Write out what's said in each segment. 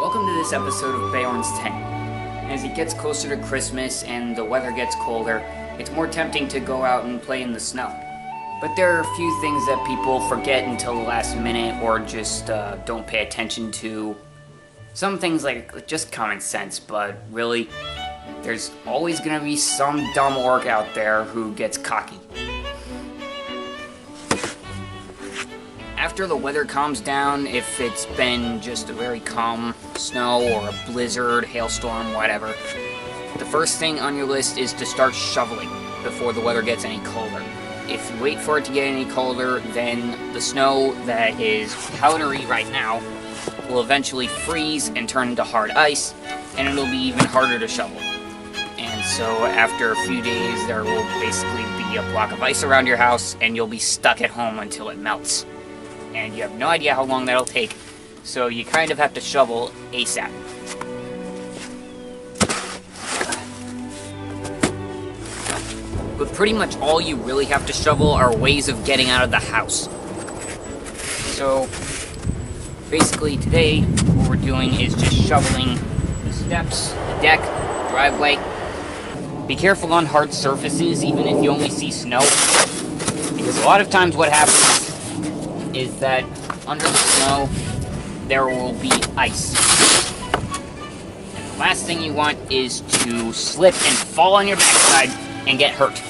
Welcome to this episode of Beorn's Tent. As it gets closer to Christmas and the weather gets colder, it's more tempting to go out and play in the snow. But there are a few things that people forget until the last minute or just don't pay attention to. Some things like just common sense, but really, there's always gonna be some dumb orc out there who gets cocky. After the weather calms down, if it's been just a very calm snow or a blizzard, hailstorm, whatever, the first thing on your list is to start shoveling before the weather gets any colder. If you wait for it to get any colder, then the snow that is powdery right now will eventually freeze and turn into hard ice, and it'll be even harder to shovel. And so after a few days, there will basically be a block of ice around your house, and you'll be stuck at home until it melts. And you have no idea how long that'll take, so you kind of have to shovel ASAP. But pretty much all you really have to shovel are ways of getting out of the house. So basically today, what we're doing is just shoveling the steps, the deck, the driveway. Be careful on hard surfaces, even if you only see snow, because a lot of times what happens is that under the snow, there will be ice. And the last thing you want is to slip and fall on your backside and get hurt.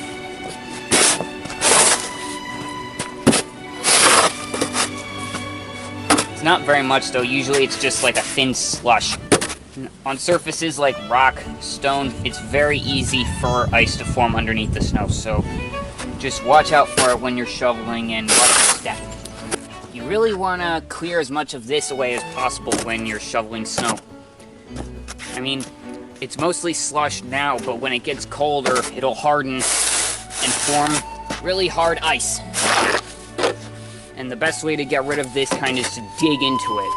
It's not very much though, usually it's just like a thin slush. On surfaces like rock, stone, it's very easy for ice to form underneath the snow, so just watch out for it when you're shoveling and watch your step. You really want to clear as much of this away as possible when you're shoveling snow. I mean, it's mostly slush now, but when it gets colder, it'll harden and form really hard ice. And the best way to get rid of this kind is to dig into it.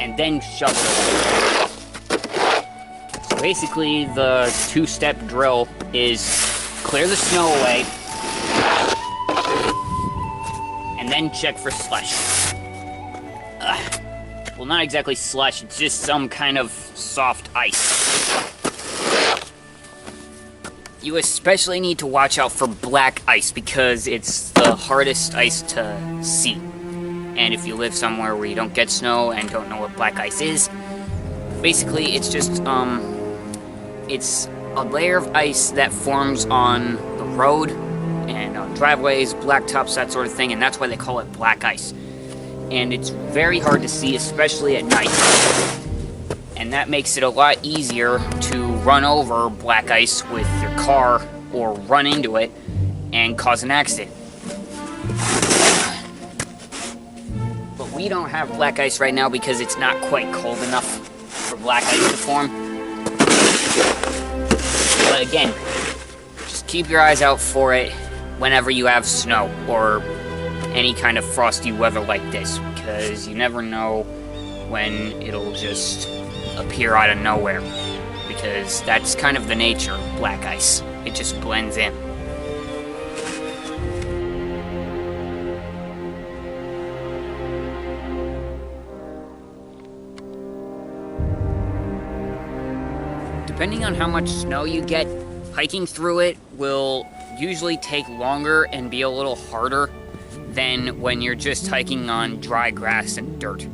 And then shovel it. So basically, the two-step drill is clear the snow away, and then check for slush. Well, not exactly slush, it's just some kind of soft ice. You especially need to watch out for black ice because it's the hardest ice to see. And if you live somewhere where you don't get snow and don't know what black ice is, basically it's just, it's a layer of ice that forms on the road and on driveways, blacktops, that sort of thing, and that's why they call it black ice. And it's very hard to see, especially at night. And that makes it a lot easier to run over black ice with your car or run into it and cause an accident. But we don't have black ice right now because it's not quite cold enough for black ice to form. But again, just keep your eyes out for it whenever you have snow or any kind of frosty weather like this, because you never know when it'll just appear out of nowhere, because that's kind of the nature of black ice. It just blends in. Depending on how much snow you get, hiking through it will usually take longer and be a little harder than when you're just hiking on dry grass and dirt.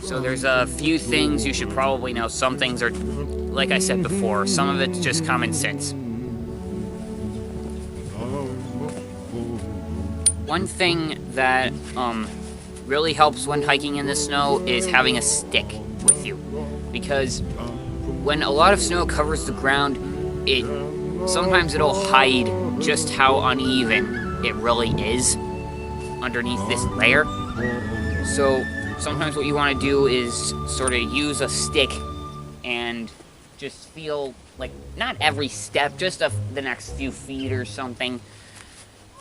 So there's a few things you should probably know. Some things are, like I said before, some of it's just common sense. One thing that really helps when hiking in the snow is having a stick with you, because when a lot of snow covers the ground, sometimes it'll hide just how uneven it really is underneath this layer. So sometimes what you want to do is sort of use a stick and just feel like, not every step, just the next few feet or something,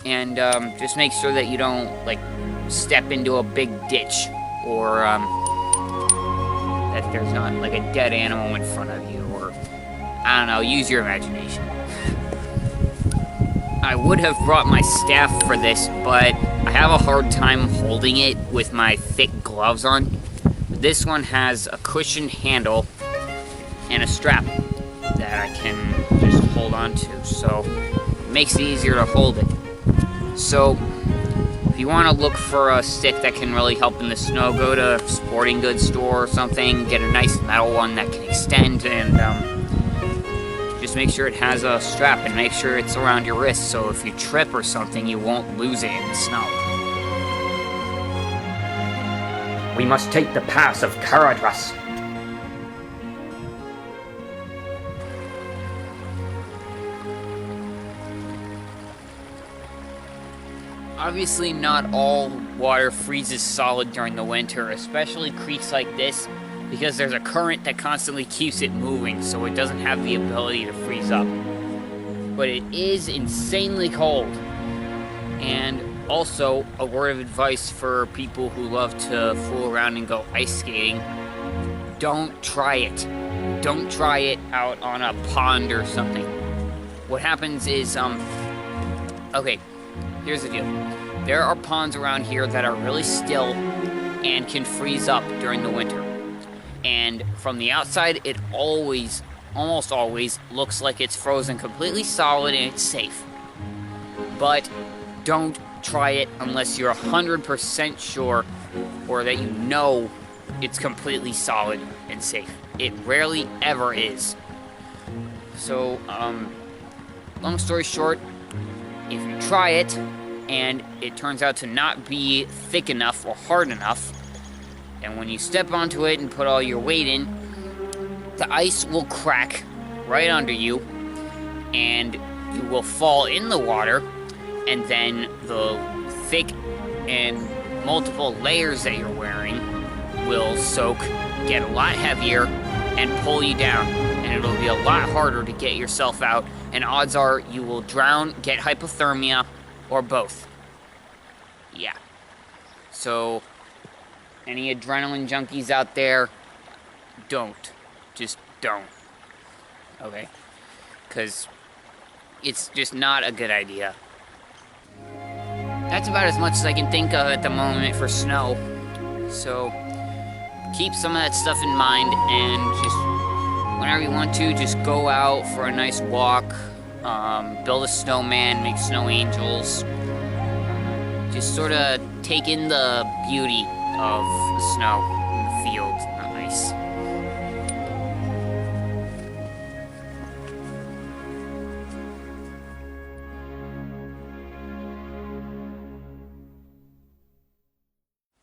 and just make sure that you don't like step into a big ditch, or that there's not like a dead animal in front of you, or I don't know, use your imagination. I would have brought my staff for this, but I have a hard time holding it with my thick gloves on. This one has a cushioned handle and a strap that I can just hold on to, so it makes it easier to hold it. So if you want to look for a stick that can really help in the snow, go to a sporting goods store or something, get a nice metal one that can extend, and just make sure it has a strap and make sure it's around your wrist, so if you trip or something, you won't lose it in the snow. We must take the pass of Caradras. Obviously, not all water freezes solid during the winter, especially creeks like this, because there's a current that constantly keeps it moving, so it doesn't have the ability to freeze up. But it is insanely cold. And also, a word of advice for people who love to fool around and go ice skating: don't try it. Don't try it out on a pond or something. What happens is, okay, here's the deal. There are ponds around here that are really still and can freeze up during the winter. And from the outside, it almost always, looks like it's frozen completely solid and it's safe. But don't try it unless you're 100% sure, or that you know it's completely solid and safe. It rarely ever is. So, long story short, if you try it and it turns out to not be thick enough or hard enough, and when you step onto it and put all your weight in, the ice will crack right under you, and you will fall in the water, and then the thick and multiple layers that you're wearing will soak, get a lot heavier, and pull you down, and it'll be a lot harder to get yourself out, and odds are you will drown, get hypothermia, or both. Yeah. So, any adrenaline junkies out there, don't. Just don't. Okay? Because it's just not a good idea. That's about as much as I can think of at the moment for snow. So, keep some of that stuff in mind, and just, whenever you want to, just go out for a nice walk, build a snowman, make snow angels. Just sort of take in the beauty of the snow and the fields and the ice.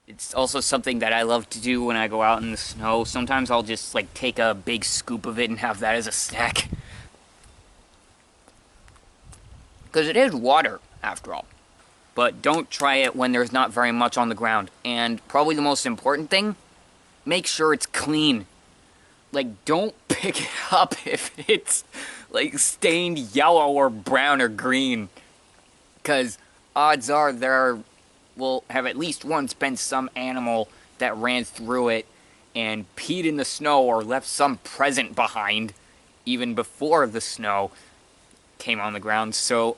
It's also something that I love to do when I go out in the snow. Sometimes I'll just like take a big scoop of it and have that as a snack. Because it is water, after all. But don't try it when there's not very much on the ground. And probably the most important thing, make sure it's clean. Like, don't pick it up if it's like stained yellow or brown or green. Because odds are there will have at least once been some animal that ran through it and peed in the snow or left some present behind even before the snow came on the ground. So,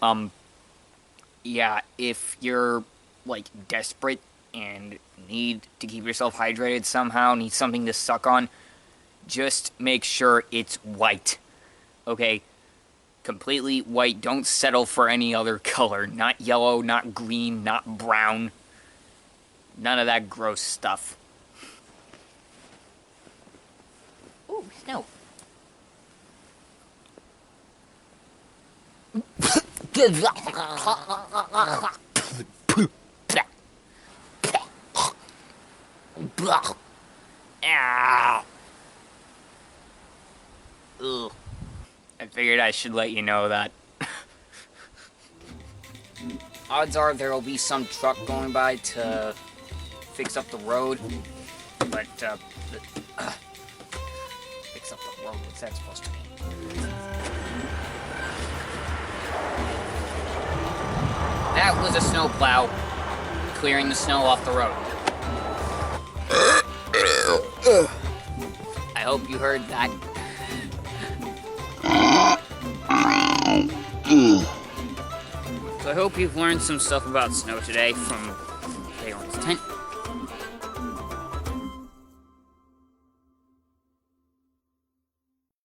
yeah, if you're, like, desperate and need to keep yourself hydrated somehow, need something to suck on, just make sure it's white. Okay? Completely white. Don't settle for any other color. Not yellow, not green, not brown. None of that gross stuff. Ooh, snow. Ugh. I figured I should let you know that. odds are there will be some truck going by to fix up the road. But, fix up the road, what's that supposed to mean? That was a snowplow clearing the snow off the road. I hope you heard that. So I hope you've learned some stuff about snow today from Beorn's tent.